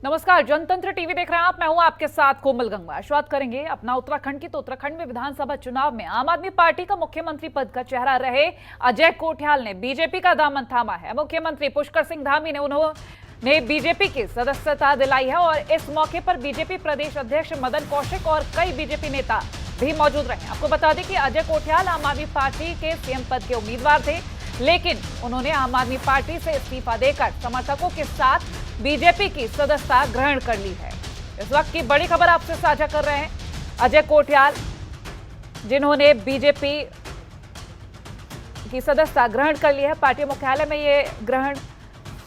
नमस्कार, जनतंत्र टीवी देख रहे हैं आप। मैं हूं आपके साथ कोमल गंगा। शुरुआत करेंगे अपना उत्तराखंड की। तो उत्तराखंड में विधानसभा चुनाव में आम आदमी पार्टी का मुख्यमंत्री पद का चेहरा रहे अजय कोठियाल ने बीजेपी का दामन थामा है। मुख्यमंत्री पुष्कर सिंह धामी ने उन्होंने बीजेपी की सदस्यता दिलाई है और इस मौके पर बीजेपी प्रदेश अध्यक्ष मदन कौशिक और कई बीजेपी नेता भी मौजूद रहे। आपको बता दें कि अजय कोठियाल आम आदमी पार्टी के सीएम पद के उम्मीदवार थे, लेकिन उन्होंने आम आदमी पार्टी से इस्तीफा देकर समर्थकों के साथ बीजेपी की सदस्यता ग्रहण कर ली है। इस वक्त की बड़ी खबर आपसे साझा कर रहे हैं। अजय कोठियाल, जिन्होंने बीजेपी की सदस्यता ग्रहण कर ली है, पार्टी मुख्यालय में ये ग्रहण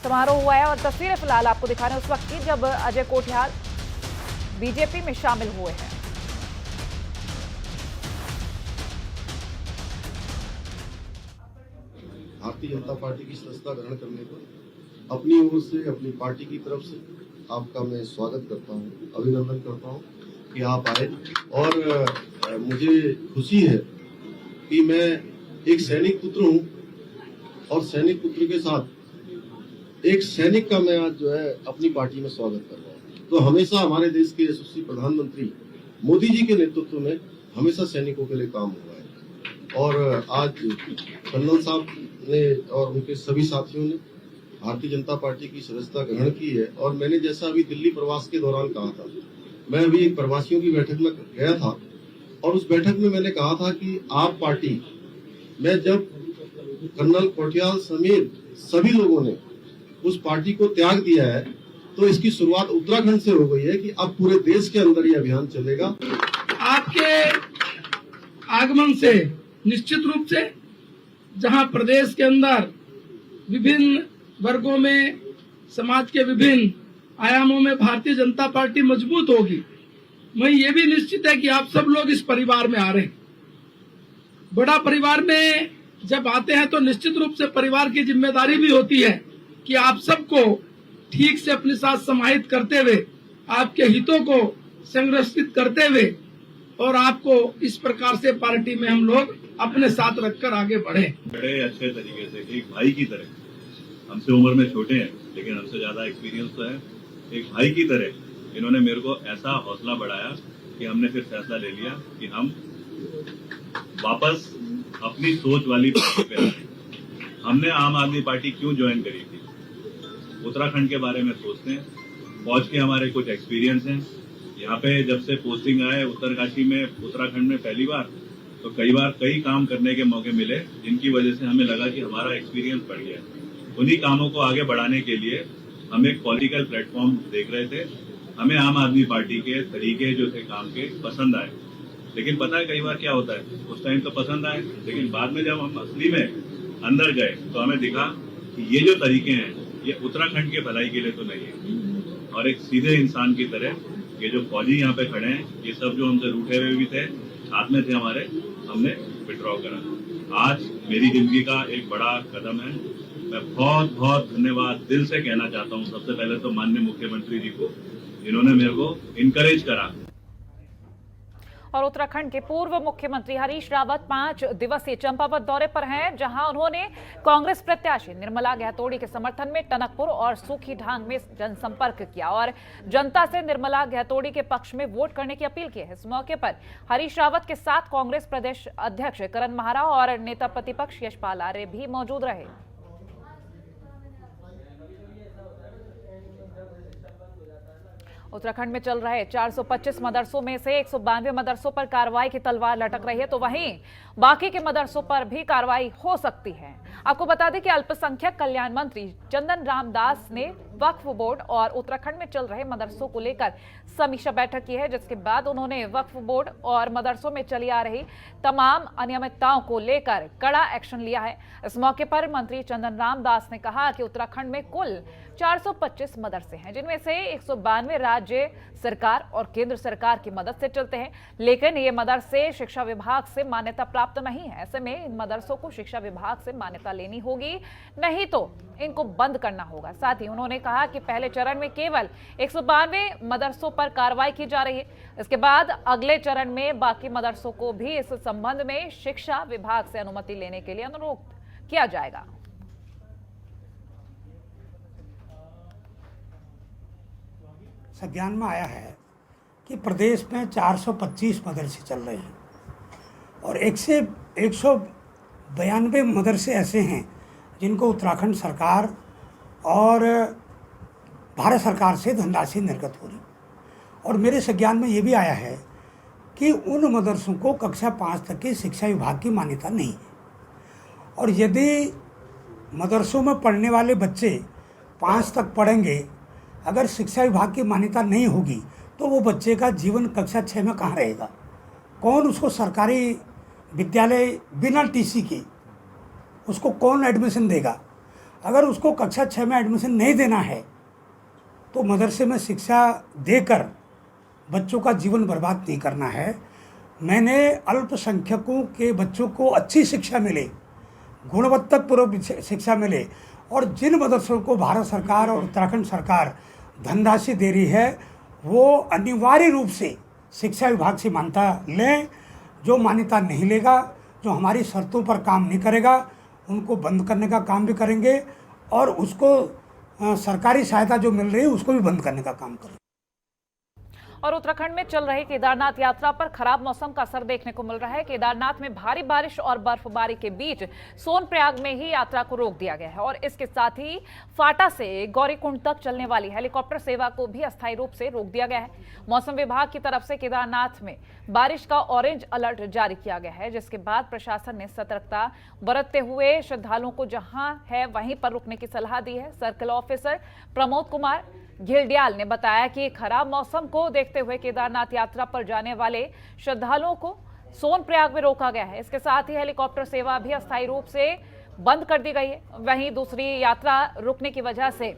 समारोह हुआ है और तस्वीरें फिलहाल आपको दिखा रहे हैं उस वक्त की जब अजय कोठियाल बीजेपी में शामिल हुए हैं। भारतीय जनता पार्टी की सदस्यता ग्रहण करने पर अपनी ओर से, अपनी पार्टी की तरफ से आपका मैं स्वागत करता हूं, अभिनंदन करता हूं कि आप आए। और मुझे खुशी है कि मैं एक सैनिक पुत्र हूं और सैनिक पुत्र के साथ एक सैनिक का मैं आज जो है अपनी पार्टी में स्वागत कर रहा हूं। तो हमेशा हमारे देश के यशस्वी प्रधानमंत्री मोदी जी के नेतृत्व में हमेशा सैनिकों के लिए काम हुआ है। और आज कर्नल साहब ने और उनके सभी साथियों ने भारतीय जनता पार्टी की सदस्यता ग्रहण की है। और मैंने जैसा अभी दिल्ली प्रवास के दौरान कहा था, मैं अभी एक प्रवासियों की बैठक में गया था और उस बैठक में मैंने कहा था कि आप पार्टी में जब कर्नल कोठियाल समेत सभी लोगों ने उस पार्टी को त्याग दिया है तो इसकी शुरुआत उत्तराखंड से हो गई है कि अब पूरे देश के अंदर ये अभियान चलेगा। आपके आगमन से निश्चित रूप से जहां प्रदेश के अंदर विभिन्न वर्गों में, समाज के विभिन्न आयामों में भारतीय जनता पार्टी मजबूत होगी, वहीं ये भी निश्चित है कि आप सब लोग इस परिवार में आ रहे हैं। बड़ा परिवार में जब आते हैं तो निश्चित रूप से परिवार की जिम्मेदारी भी होती है कि आप सबको ठीक से अपने साथ समाहित करते हुए, आपके हितों को संरक्षित करते हुए और आपको इस प्रकार से पार्टी में हम लोग अपने साथ रखकर आगे बढ़े। बड़े अच्छे तरीके से एक भाई की तरह, हमसे उम्र में छोटे हैं लेकिन हमसे ज्यादा एक्सपीरियंस तो है, एक भाई की तरह इन्होंने मेरे को ऐसा हौसला बढ़ाया कि हमने फिर फैसला ले लिया कि हम वापस अपनी सोच वाली पार्टी पे आए। हमने आम आदमी पार्टी क्यों ज्वाइन करी थी? उत्तराखंड के बारे में सोचते हैं, फौज के हमारे कुछ एक्सपीरियंस हैं। यहाँ पे जब से पोस्टिंग आए उत्तरकाशी में, उत्तराखंड में पहली बार, तो कई बार कई काम करने के मौके मिले जिनकी वजह से हमें लगा कि हमारा एक्सपीरियंस बढ़ गया। उन्हीं कामों को आगे बढ़ाने के लिए हम एक पॉलिटिकल प्लेटफॉर्म देख रहे थे। हमें आम आदमी पार्टी के तरीके जो थे काम के पसंद आए, लेकिन पता है कई बार क्या होता है, उस टाइम तो पसंद आए लेकिन बाद में जब हम असली में अंदर गए तो हमें दिखा कि ये जो तरीके हैं ये उत्तराखंड के भलाई के लिए तो नहीं है। और एक सीधे इंसान की तरह ये जो फौजी यहाँ पे खड़े हैं, ये सब जो हमसे रूठे हुए भी थे, साथ में थे हमारे, हमने विड्रॉ करा। आज मेरी जिंदगी का एक बड़ा कदम है। मैं बहुत बहुत धन्यवाद दिल से कहना चाहता हूँ सबसे पहले तो माननीय मुख्यमंत्री जी को, जिन्होंने मेरे को इनकरेज करा। और उत्तराखंड के पूर्व मुख्यमंत्री हरीश रावत 5 दिवसीय चंपावत दौरे पर हैं, जहां उन्होंने कांग्रेस प्रत्याशी निर्मला गहतोड़ी के समर्थन में टनकपुर और सूखीढांग में जनसंपर्क किया और जनता से निर्मला गहतोड़ी के पक्ष में वोट करने की अपील की है। इस मौके पर हरीश रावत के साथ कांग्रेस प्रदेश अध्यक्ष करण माहरा और नेता प्रतिपक्ष यशपाल आर्य भी मौजूद रहे। उत्तराखंड में चल रहे 425 मदरसों में से 192 मदरसों पर कार्रवाई की तलवार लटक रही है, तो वहीं बाकी के मदरसों पर भी कार्रवाई हो सकती है। आपको बता दें कि अल्पसंख्यक कल्याण मंत्री चंदन राम दास ने वक्फ बोर्ड और उत्तराखंड में चल रहे मदरसों को लेकर समीक्षा बैठक की है, जिसके बाद उन्होंने वक्फ बोर्ड और मदरसों में चली आ रही तमाम अनियमितताओं को लेकर कड़ा एक्शन लिया है। इस मौके पर मंत्री चंदन राम दास ने कहा कि उत्तराखंड में कुल 425 मदरसे हैं, जिनमें से 192 राज्य सरकार और केंद्र सरकार की मदद से चलते हैं, लेकिन ये मदरसे शिक्षा विभाग से मान्यता प्राप्त नहीं है। ऐसे में इन मदरसों को शिक्षा विभाग से मान्यता लेनी होगी, नहीं तो इनको बंद करना होगा। साथ ही उन्होंने कहा कि पहले चरण में केवल 192 मदरसों पर कार्रवाई की जा रही है, इसके बाद अगले चरण में बाकी मदरसों को भी इस संबंध में शिक्षा विभाग से अनुमति लेने के लिए अनुरोध किया जाएगा। संज्ञान में आया है कि प्रदेश में 425 मदरसे चल रहे हैं और 192 मदरसे ऐसे हैं जिनको उत्तराखंड सरकार और भारत सरकार से धनराशि निर्गत हो रही। और मेरे संज्ञान में ये भी आया है कि उन मदरसों को कक्षा 5 तक की शिक्षा विभाग की मान्यता नहीं है और यदि मदरसों में पढ़ने वाले बच्चे 5 तक पढ़ेंगे, अगर शिक्षा विभाग की मान्यता नहीं होगी तो वो बच्चे का जीवन कक्षा 6 में कहाँ रहेगा? कौन उसको सरकारी विद्यालय बिना टीसी के उसको कौन एडमिशन देगा? अगर उसको कक्षा 6 में एडमिशन नहीं देना है तो मदरसे में शिक्षा देकर बच्चों का जीवन बर्बाद नहीं करना है। मैंने अल्पसंख्यकों के बच्चों को अच्छी शिक्षा मिले, गुणवत्तापूर्वक शिक्षा मिले और जिन मदरसों को भारत सरकार और उत्तराखंड सरकार धनराशि दे रही है वो अनिवार्य रूप से शिक्षा विभाग से मान्यता लें। जो मान्यता नहीं लेगा, जो हमारी शर्तों पर काम नहीं करेगा, उनको बंद करने का काम भी करेंगे और उसको सरकारी सहायता जो मिल रही है उसको भी बंद करने का काम करेंगे। और उत्तराखंड में चल रही केदारनाथ यात्रा पर खराब मौसम का असर देखने को मिल रहा है। केदारनाथ में भारी बारिश और बर्फबारी के बीच सोनप्रयाग में ही यात्रा को रोक दिया गया है और इसके साथ ही फाटा से गौरीकुंड तक चलने वाली हेलीकॉप्टर सेवा को भी अस्थायी रूप से रोक दिया गया है। मौसम विभाग की तरफ से केदारनाथ में बारिश का ऑरेंज अलर्ट जारी किया गया है, जिसके बाद प्रशासन ने सतर्कता बरतते हुए श्रद्धालुओं को जहां है वहीं पर रुकने की सलाह दी है। सर्कल ऑफिसर प्रमोद कुमार घिल्डियाल ने बताया कि खराब मौसम को देखते हुए केदारनाथ यात्रा पर जाने वाले श्रद्धालुओं को सोनप्रयाग में रोका गया है। इसके साथ ही हेलीकॉप्टर सेवा भी अस्थायी रूप से बंद कर दी गई है। वहीं दूसरी यात्रा रुकने की वजह से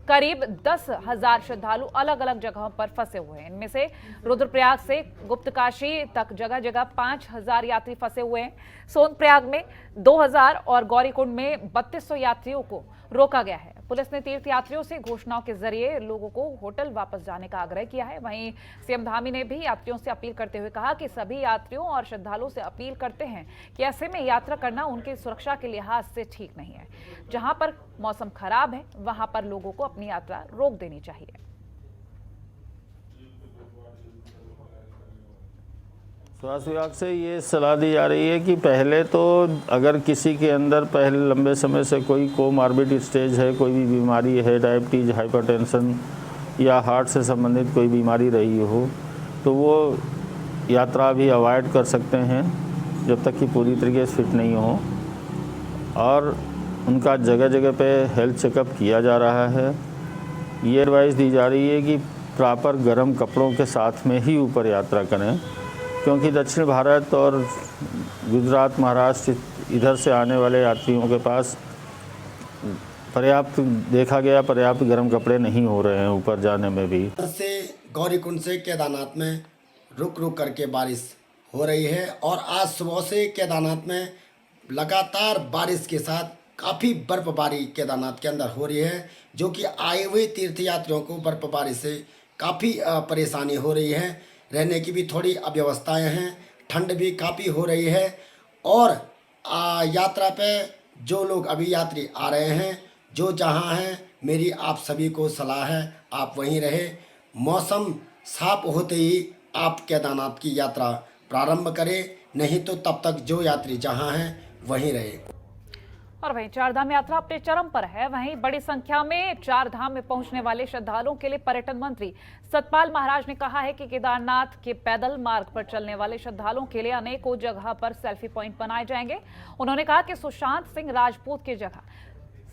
करीब 10,000 श्रद्धालु अलग अलग जगहों पर फंसे हुए हैं। इनमें से रुद्रप्रयाग से गुप्तकाशी तक जगह जगह 5,000 यात्री फंसे हुए हैं। सोनप्रयाग में 2,000 और गौरीकुंड में 3200 यात्रियों को रोका गया है। पुलिस ने तीर्थ यात्रियों से घोषणाओं के जरिए लोगों को होटल वापस जाने का आग्रह किया है। वहीं सीएम धामी ने भी यात्रियों से अपील करते हुए कहा कि सभी यात्रियों और श्रद्धालुओं से अपील करते हैं कि ऐसे में यात्रा करना उनकी सुरक्षा के लिहाज से ठीक नहीं है। जहां पर मौसम खराब है वहां पर लोगों को अपनी यात्रा रोक देनी चाहिए। स्वास्थ्य विभाग से ये सलाह दी जा रही है कि पहले तो अगर किसी के अंदर पहले लंबे समय से कोई कोमार्बिड स्टेज है, कोई भी बीमारी है, डायबिटीज, हाइपरटेंशन या हार्ट से संबंधित कोई बीमारी रही हो, तो वो यात्रा भी अवॉइड कर सकते हैं जब तक कि पूरी तरीके से फिट नहीं हो। और उनका जगह जगह पे हेल्थ चेकअप किया जा रहा है। ये एडवाइस दी जा रही है कि प्रॉपर गर्म कपड़ों के साथ में ही ऊपर यात्रा करें, क्योंकि दक्षिण भारत और गुजरात, महाराष्ट्र इधर से आने वाले यात्रियों के पास पर्याप्त गर्म कपड़े नहीं हो रहे हैं ऊपर जाने में भी। से गौरीकुंड से केदारनाथ में रुक रुक करके बारिश हो रही है और आज सुबह से केदारनाथ में लगातार बारिश के साथ काफ़ी बर्फबारी केदारनाथ के अंदर हो रही है, जो कि आए हुए तीर्थयात्रियों को बर्फबारी से काफ़ी परेशानी हो रही है। रहने की भी थोड़ी अव्यवस्थाएं हैं, ठंड भी काफ़ी हो रही है और यात्रा पे जो लोग अभी यात्री आ रहे हैं, जो जहां हैं, मेरी आप सभी को सलाह है आप वहीं रहे। मौसम साफ होते ही आप केदारनाथ की यात्रा प्रारंभ करें, नहीं तो तब तक जो यात्री जहां हैं वहीं रहे। और वहीं चारधाम यात्रा अपने चरम पर है। वहीं बड़ी संख्या में चारधाम में पहुंचने वाले श्रद्धालुओं के लिए पर्यटन मंत्री सतपाल महाराज ने कहा है कि केदारनाथ के पैदल मार्ग पर चलने वाले श्रद्धालुओं के लिए अनेकों जगह पर सेल्फी पॉइंट बनाए जाएंगे। उन्होंने कहा कि सुशांत सिंह राजपूत की जगह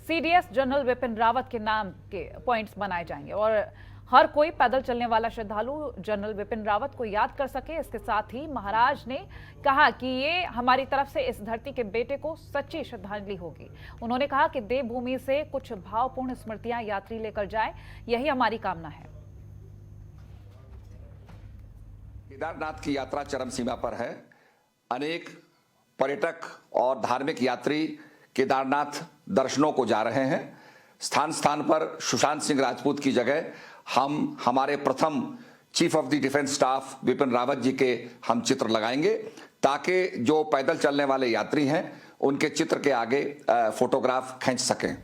सीडीएस जनरल विपिन रावत के नाम के पॉइंट्स बनाए जाएंगे और हर कोई पैदल चलने वाला श्रद्धालु जनरल विपिन रावत को याद कर सके। इसके साथ ही महाराज ने कहा कि ये हमारी तरफ से इस धरती के बेटे को सच्ची श्रद्धांजलि होगी। उन्होंने कहा कि देवभूमि से कुछ भावपूर्ण स्मृतियां यात्री लेकर जाए, यही हमारी कामना है। केदारनाथ की यात्रा चरम सीमा पर है। अनेक पर्यटक और धार्मिक यात्री केदारनाथ दर्शनों को जा रहे हैं। स्थान स्थान पर सुशांत सिंह राजपूत की जगह हम हमारे प्रथम chief of the defence staff Vipin Rawat ji के हम चित्र लगाएंगे, ताकि जो पैदल चलने वाले यात्री हैं उनके चित्र के आगे फोटोग्राफ खींच सकें।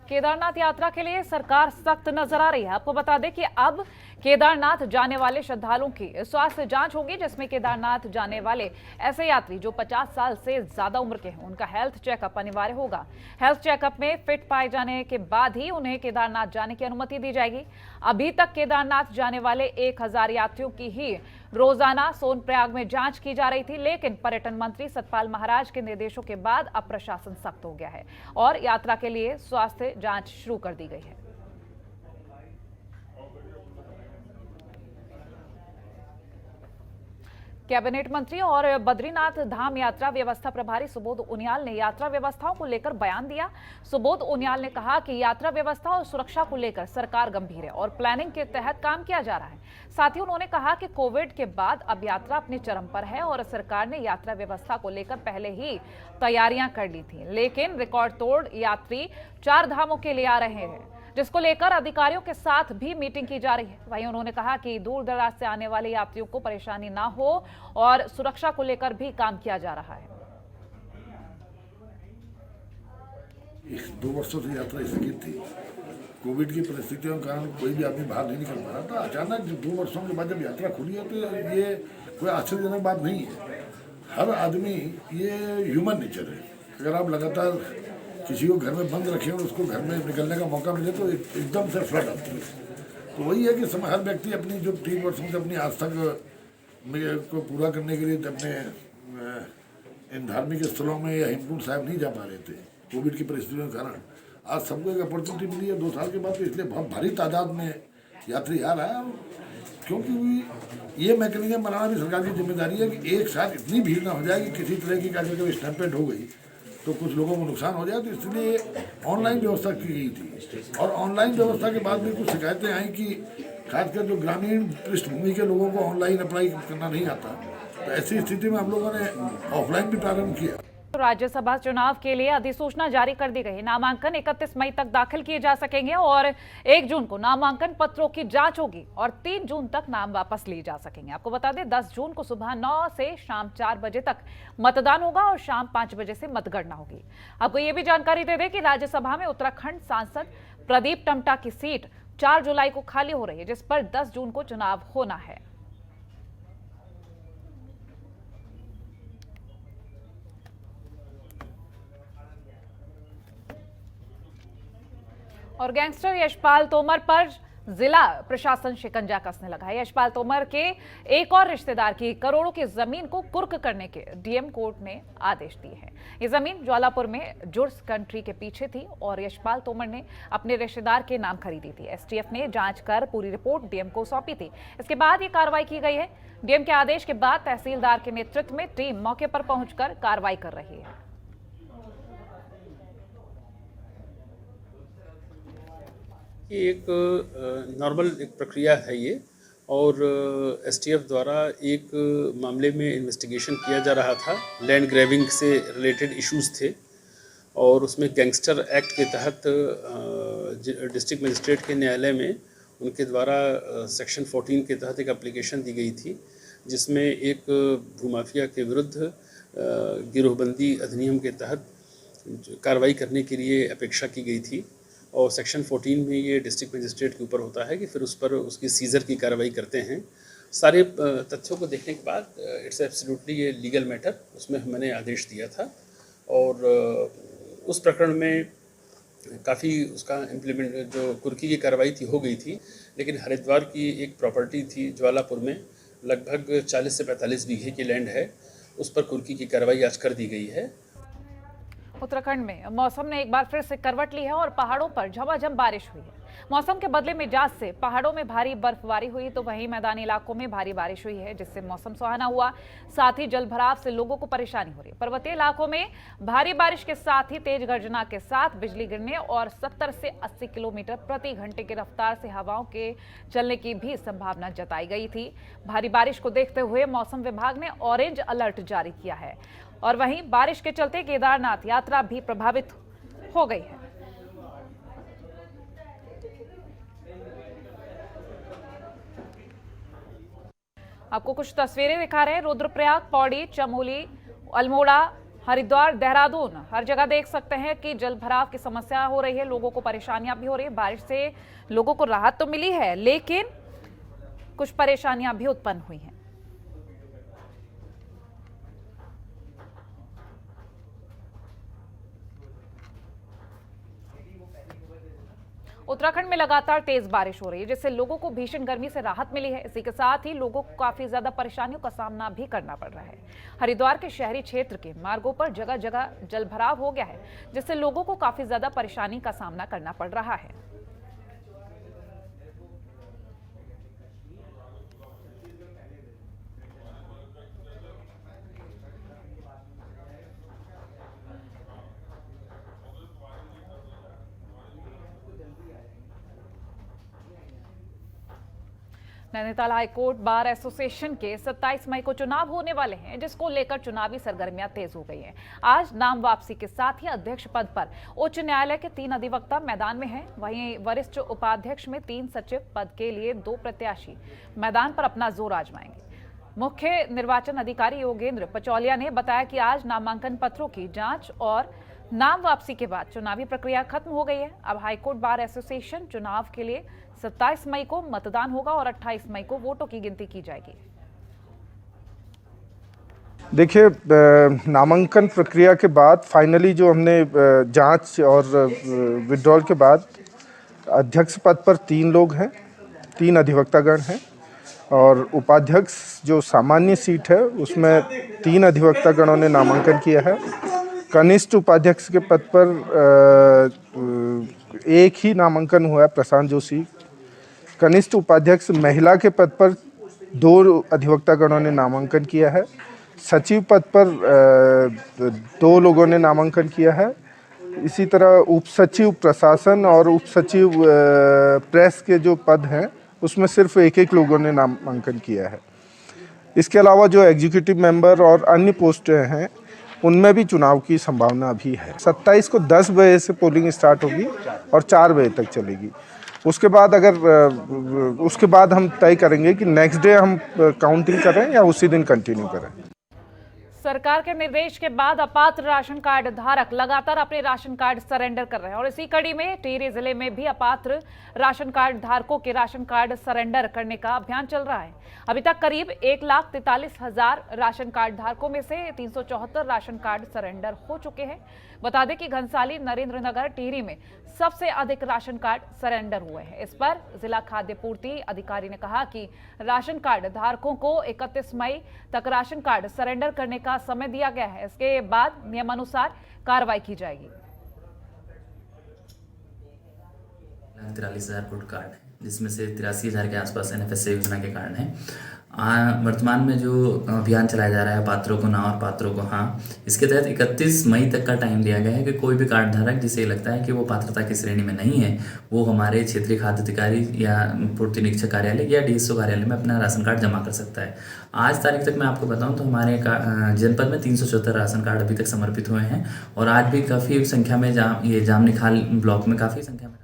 केदारनाथ यात्रा के लिए सरकार सख्त नजर आ रही है। आपको बता दें कि अब केदारनाथ जाने वाले श्रद्धालुओं की स्वास्थ्य जांच होगी, जिसमें केदारनाथ जाने वाले ऐसे यात्री जो 50 साल से ज्यादा उम्र के हैं उनका हेल्थ चेकअप अनिवार्य होगा। हेल्थ चेकअप में फिट पाए जाने के बाद ही उन्हें केदारनाथ जाने की अनुमति दी जाएगी। अभी तक केदारनाथ जाने वाले 1000 यात्रियों की ही रोजाना सोनप्रयाग में जांच की जा रही थी, लेकिन पर्यटन मंत्री सतपाल महाराज के निर्देशों के बाद अब प्रशासन सख्त हो गया है और यात्रा के लिए स्वास्थ्य जांच शुरू कर दी गई है। कैबिनेट मंत्री और बद्रीनाथ धाम यात्रा व्यवस्था प्रभारी सुबोध उनियाल ने यात्रा व्यवस्थाओं को लेकर बयान दिया। सुबोध उनियाल ने कहा कि यात्रा व्यवस्था और सुरक्षा को लेकर सरकार गंभीर है और प्लानिंग के तहत काम किया जा रहा है। साथ ही उन्होंने कहा कि कोविड के बाद अब यात्रा अपने चरम पर है और सरकार ने यात्रा व्यवस्था को लेकर पहले ही तैयारियां कर ली थी, लेकिन रिकॉर्ड तोड़ यात्री 4 धामों के लिए आ रहे हैं, जिसको लेकर अधिकारियों के साथ भी मीटिंग की जा रही है। वहीं उन्होंने कहा कि दूर दराज से आने वाले यात्रियों को परेशानी ना हो और सुरक्षा को लेकर भी काम किया जा रहा है। 2 वर्षों से यात्रा स्थगित थी। कोविड की परिस्थितियों के कारण कोई भी आदमी बाहर नहीं निकल पा रहा था। अचानक 2 वर्षों के बाद जब यात्रा खुली है तो ये कोई आश्चर्यजनक बात नहीं है। हर आदमी, ये ह्यूमन नेचर है। अगर आप लगातार किसी को घर में बंद रखें और उसको घर में निकलने का मौका मिले तो एकदम से फ्लड आती है। तो वही है कि हर व्यक्ति अपनी जो 3 वर्षों से अपनी आस्था को पूरा करने के लिए अपने इन धार्मिक स्थलों में या हेमकुंड साहिब नहीं जा पा रहे थे कोविड की परिस्थितियों के कारण। आज सबको एक अपॉर्चुनिटी मिली है 2 साल के बाद, तो इसलिए बहुत भारी तादाद में यात्री आ रहा है। क्योंकि ये मैकेनिज्म बनाना भी सरकार की जिम्मेदारी है कि एक साथ इतनी भीड़ ना हो जाए कि किसी तरह की अगर स्टैम्पेड हो गई तो कुछ लोगों को नुकसान हो जाए। तो इसलिए ऑनलाइन व्यवस्था की गई थी और ऑनलाइन व्यवस्था के बाद भी कुछ शिकायतें आई कि खासकर जो ग्रामीण पृष्ठभूमि के लोगों को ऑनलाइन अप्लाई करना नहीं आता, तो ऐसी स्थिति में हम लोगों ने ऑफलाइन भी प्रारंभ किया। राज्यसभा चुनाव के लिए अधिसूचना जारी कर दी गई। नामांकन 31 मई तक दाखिल किए जा सकेंगे और 1 जून को नामांकन पत्रों की जांच होगी और 3 जून तक नाम वापस लिए जा सकेंगे। आपको बता दें 10 जून को सुबह 9 से शाम 4 बजे तक मतदान होगा और शाम 5 बजे से मतगणना होगी। आपको ये भी जानकारी दे दें कि राज्यसभा में उत्तराखंड सांसद प्रदीप टमटा की सीट 4 जुलाई को खाली हो रही है, जिस पर 10 जून को चुनाव होना है। और गैंगस्टर यशपाल तोमर पर जिला प्रशासन शिकंजा कसने लगा है। यशपाल तोमर के एक और रिश्तेदार की करोड़ों की जमीन को कुर्क करने के डीएम कोर्ट ने आदेश दिए हैं। ये जमीन ज्वालापुर में जुर्स कंट्री के पीछे थी और यशपाल तोमर ने अपने रिश्तेदार के नाम खरीदी थी। एसटीएफ ने जांच कर पूरी रिपोर्ट डीएम को सौंपी थी। इसके बाद ये कार्रवाई की गई है। डीएम के आदेश के बाद तहसीलदार के नेतृत्व में टीम मौके पर पहुंचकर कार्रवाई कर रही है। ये एक नॉर्मल एक प्रक्रिया है ये, और एसटीएफ द्वारा एक मामले में इन्वेस्टिगेशन किया जा रहा था। लैंड ग्रैबिंग से रिलेटेड इश्यूज थे और उसमें गैंगस्टर एक्ट के तहत डिस्ट्रिक्ट मजिस्ट्रेट के न्यायालय में उनके द्वारा सेक्शन 14 के तहत एक एप्लीकेशन दी गई थी, जिसमें एक भूमाफिया के विरुद्ध गिरोहबंदी अधिनियम के तहत कार्रवाई करने के लिए अपेक्षा की गई थी। और सेक्शन 14 में ये डिस्ट्रिक्ट मजिस्ट्रेट के ऊपर होता है कि फिर उस पर उसकी सीज़र की कार्रवाई करते हैं। सारे तथ्यों को देखने के बाद इट्स एब्सोल्युटली ये लीगल मैटर, उसमें मैंने आदेश दिया था और उस प्रकरण में काफ़ी उसका इम्प्लीमेंट जो कुर्की की कार्रवाई थी हो गई थी। लेकिन हरिद्वार की एक प्रॉपर्टी थी ज्वालापुर में, लगभग 40 से 45 बीघे की लैंड है, उस पर कुर्की की कार्रवाई आज कर दी गई है। उत्तराखंड में मौसम ने एक बार फिर से करवट ली है और पहाड़ों पर झमाझम बारिश हुई है। मौसम के बदले मिजाज से पहाड़ों में भारी बर्फबारी हुई तो वहीं मैदानी इलाकों में भारी बारिश हुई है, जिससे मौसम सुहाना हुआ। साथ ही जलभराव से लोगों को परेशानी हो रही है। पर्वतीय इलाकों में भारी बारिश के साथ ही तेज गर्जना के साथ बिजली गिरने और 70 से 80 किलोमीटर प्रति घंटे की रफ्तार से हवाओं के चलने की भी संभावना जताई गई थी। भारी बारिश को देखते हुए मौसम विभाग ने ऑरेंज अलर्ट जारी किया है और वहीं बारिश के चलते केदारनाथ यात्रा भी प्रभावित हो गई है। आपको कुछ तस्वीरें दिखा रहे हैं। रुद्रप्रयाग, पौड़ी, चमोली, अल्मोड़ा, हरिद्वार, देहरादून, हर जगह देख सकते हैं कि जल भराव की समस्या हो रही है, लोगों को परेशानियां भी हो रही है। बारिश से लोगों को राहत तो मिली है, लेकिन कुछ परेशानियां भी उत्पन्न हुई हैं। उत्तराखंड में लगातार तेज बारिश हो रही है, जिससे लोगों को भीषण गर्मी से राहत मिली है। इसी के साथ ही लोगों को काफी ज्यादा परेशानियों का सामना भी करना पड़ रहा है। हरिद्वार के शहरी क्षेत्र के मार्गों पर जगह जगह जलभराव हो गया है, जिससे लोगों को काफी ज्यादा परेशानी का सामना करना पड़ रहा है। नैनीताल हाईकोर्ट बार एसोसिएशन के 27 मई को चुनाव होने वाले हैं, जिसको लेकर चुनावी सरगर्मियां तेज हो गई हैं। आज नाम वापसी के साथ ही अध्यक्ष पद पर उच्च न्यायालय के 3 अधिवक्ता मैदान में हैं। वहीं वरिष्ठ उपाध्यक्ष में 3 सचिव पद के लिए 2 प्रत्याशी मैदान पर अपना जोर आजमाएंगे। मुख्य निर्वाचन अधिकारी योगेंद्र पचौलिया ने बताया कि आज नामांकन पत्रों की जांच और नाम वापसी के बाद चुनावी प्रक्रिया खत्म हो गई है। अब हाईकोर्ट बार एसोसिएशन चुनाव के लिए 27 मई को मतदान होगा और 28 मई को वोटों की गिनती की जाएगी। देखिए, नामांकन प्रक्रिया के बाद फाइनली जो हमने जांच और विड्रॉल के बाद अध्यक्ष पद पर 3 लोग हैं, 3 अधिवक्तागण हैं और उपाध्यक्ष जो सामान्य सीट है उसमें 3 अधिवक्तागणों ने नामांकन किया है। कनिष्ठ उपाध्यक्ष के पद पर एक ही नामांकन हुआ है, प्रशांत जोशी। कनिष्ठ उपाध्यक्ष महिला के पद पर 2 अधिवक्तागणों ने नामांकन किया है। सचिव पद पर 2 लोगों ने नामांकन किया है। इसी तरह उप सचिव प्रशासन और उप सचिव प्रेस के जो पद हैं उसमें सिर्फ एक लोगों ने नामांकन किया है। इसके अलावा जो एग्जीक्यूटिव मेंबर और अन्य पोस्टें हैं उनमें भी चुनाव की संभावना भी है। 27 को 10 बजे से पोलिंग स्टार्ट होगी और 4 बजे तक चलेगी। उसके बाद हम तय करेंगे कि नेक्स्ट डे हम काउंटिंग करें या उसी दिन कंटिन्यू करें। सरकार के निर्देश के बाद अपात्र राशन कार्ड धारक लगातार अपने राशन कार्ड सरेंडर कर रहे हैं और इसी कड़ी में टिहरी जिले में भी अपात्र राशन कार्ड धारकों के राशन कार्ड सरेंडर करने का अभियान चल रहा है। अभी तक करीब 1,43,000 राशन कार्ड धारकों में से 374 राशन कार्ड सरेंडर हो चुके हैं। बता दें कि घनसाली, नरेंद्रनगर, टिहरी में सबसे अधिक राशन कार्ड सरेंडर हुए हैं। इस पर जिला खाद्य पूर्ति अधिकारी ने कहा कि राशन कार्ड धारकों को 31 मई तक राशन कार्ड सरेंडर करने का समय दिया गया है। इसके बाद नियमानुसार कार्रवाई की जाएगी। 43,000 फुट कार्ड है, जिसमें से 83,000 के आसपास NFSA योजना के कार्ड हैं। वर्तमान में जो अभियान चलाया जा रहा है पात्रों को ना और पात्रों को हाँ, इसके तहत 31 मई तक का टाइम दिया गया है कि कोई भी कार्ड धारक जिसे लगता है कि वो पात्रता की श्रेणी में नहीं है, वो हमारे क्षेत्रीय खाद्य अधिकारी या पूर्ति निरीक्षक कार्यालय या DSO कार्यालय में अपना राशन कार्ड जमा कर सकता है। आज तारीख तक मैं आपको बताऊं तो हमारे जनपद में 374 राशन कार्ड अभी तक समर्पित हुए हैं और आज भी काफ़ी संख्या में जामनिखाल ब्लॉक में काफ़ी संख्या में।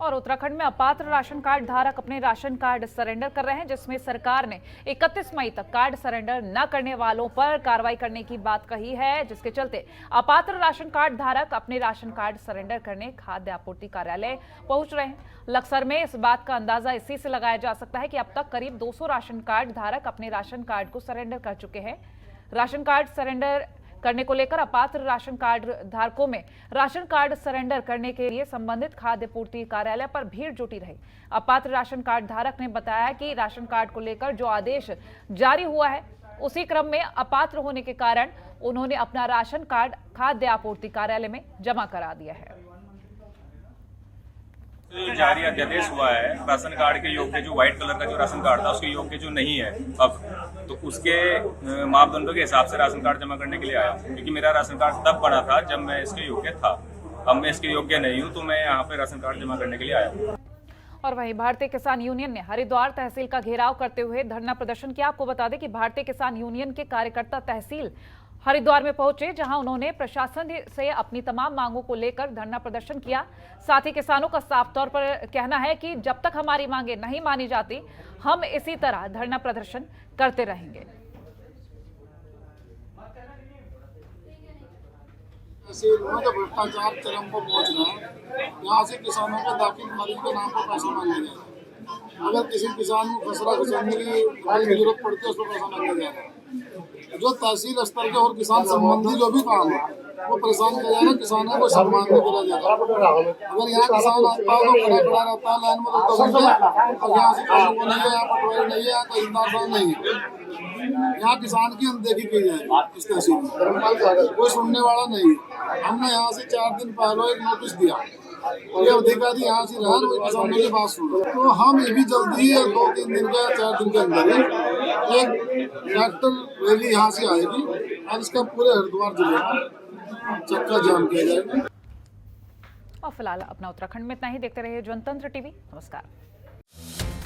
और उत्तराखंड में अपात्र राशन कार्ड धारक अपने राशन कार्ड सरेंडर कर रहे हैं, जिसमें सरकार ने 31 मई तक कार्ड सरेंडर न करने वालों पर कार्रवाई करने की बात कही है, जिसके चलते अपात्र राशन कार्ड धारक अपने राशन कार्ड सरेंडर करने खाद्य आपूर्ति कार्यालय पहुंच रहे हैं। लक्सर में इस बात का अंदाजा इसी से लगाया जा सकता है कि अब तक करीब 200 राशन कार्ड धारक अपने राशन कार्ड को सरेंडर कर चुके हैं। राशन कार्ड सरेंडर करने को लेकर अपात्र राशन कार्ड धारकों में राशन कार्ड सरेंडर करने के लिए संबंधित खाद्य पूर्ति कार्यालय पर भीड़ जुटी रही। अपात्र राशन कार्ड धारक ने बताया कि राशन कार्ड को लेकर जो आदेश जारी हुआ है उसी क्रम में अपात्र होने के कारण उन्होंने अपना राशन कार्ड खाद्य आपूर्ति कार्यालय में जमा करा दिया है। जारी अध्यादेश हुआ है, राशन कार्ड के योग्य जो व्हाइट कलर का जो राशन कार्ड था उसके योग्य जो नहीं है अब, तो उसके मापदंडों के हिसाब से राशन कार्ड जमा करने के लिए आया, क्योंकि मेरा राशन कार्ड तब बना था जब मैं इसके योग्य था। अब मैं इसके योग्य नहीं हूँ तो मैं यहाँ पे राशन कार्ड जमा करने के लिए आया। और वहीं भारतीय किसान यूनियन ने हरिद्वार तहसील का घेराव करते हुए धरना प्रदर्शन किया। आपको बता दें कि भारतीय किसान यूनियन के कार्यकर्ता तहसील हरिद्वार में पहुंचे, जहां उन्होंने प्रशासन से अपनी तमाम मांगों को लेकर धरना प्रदर्शन किया। साथ ही किसानों का साफ तौर पर कहना है कि जब तक हमारी मांगें नहीं मानी जाती, हम इसी तरह धरना प्रदर्शन करते रहेंगे। तहसील में जो भ्रष्टाचार चरम पर पहुंच रहा है, यहाँ से किसानों के दाखिल मरीज के नाम पर पैसा मांगा जा रहा है। अगर किसी किसान को खसरा खसरने की जरूरत पड़ती है उसको पैसा मांगा जा रहा है। जो तहसील स्तर के और किसान संबंधी जो भी काम है वो परेशान किया जा रहा है, किसानों को सम्मान नहीं दिया जा रहा। अगर यहाँ किसान आता है तो खड़ा रहता है लाइन में 2 घंटे, और यहाँ से कानून को नहीं है, यहाँ पटवारी नहीं है, यहाँ तहसीलदार नहीं है। यहाँ किसान की अनदेखी की जाए इस तहसील में, कोई सुनने वाला नहीं है। हमने यहाँ से 4 दिन पहले एक नोटिस दिया, ये अधिकारी यहाँ से रहा वो किसानों की बात सुनो। तो हम ये भी जल्दी 2-3 दिन के 4 दिन के अंदर एक ट्रैक्टर रैली यहाँ से आएगी और इसका पूरे हरिद्वार जिले में चक्का जाम किया जाएगा। और फिलहाल अपना उत्तराखंड में इतना ही। देखते रहिए जनतंत्र टीवी। नमस्कार।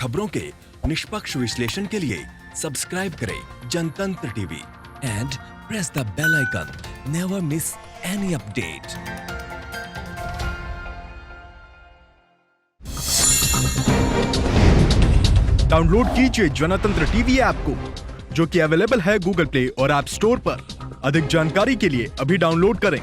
खबरों के निष्पक्ष विश्लेषण के लिए सब्सक्राइब करें Janatantra TV and press the bell icon. Never miss any update. Download कीजिए जनतंत्र टीवी ऐप को, जो कि अवेलेबल है गूगल प्ले और ऐप स्टोर पर। अधिक जानकारी के लिए अभी डाउनलोड करें।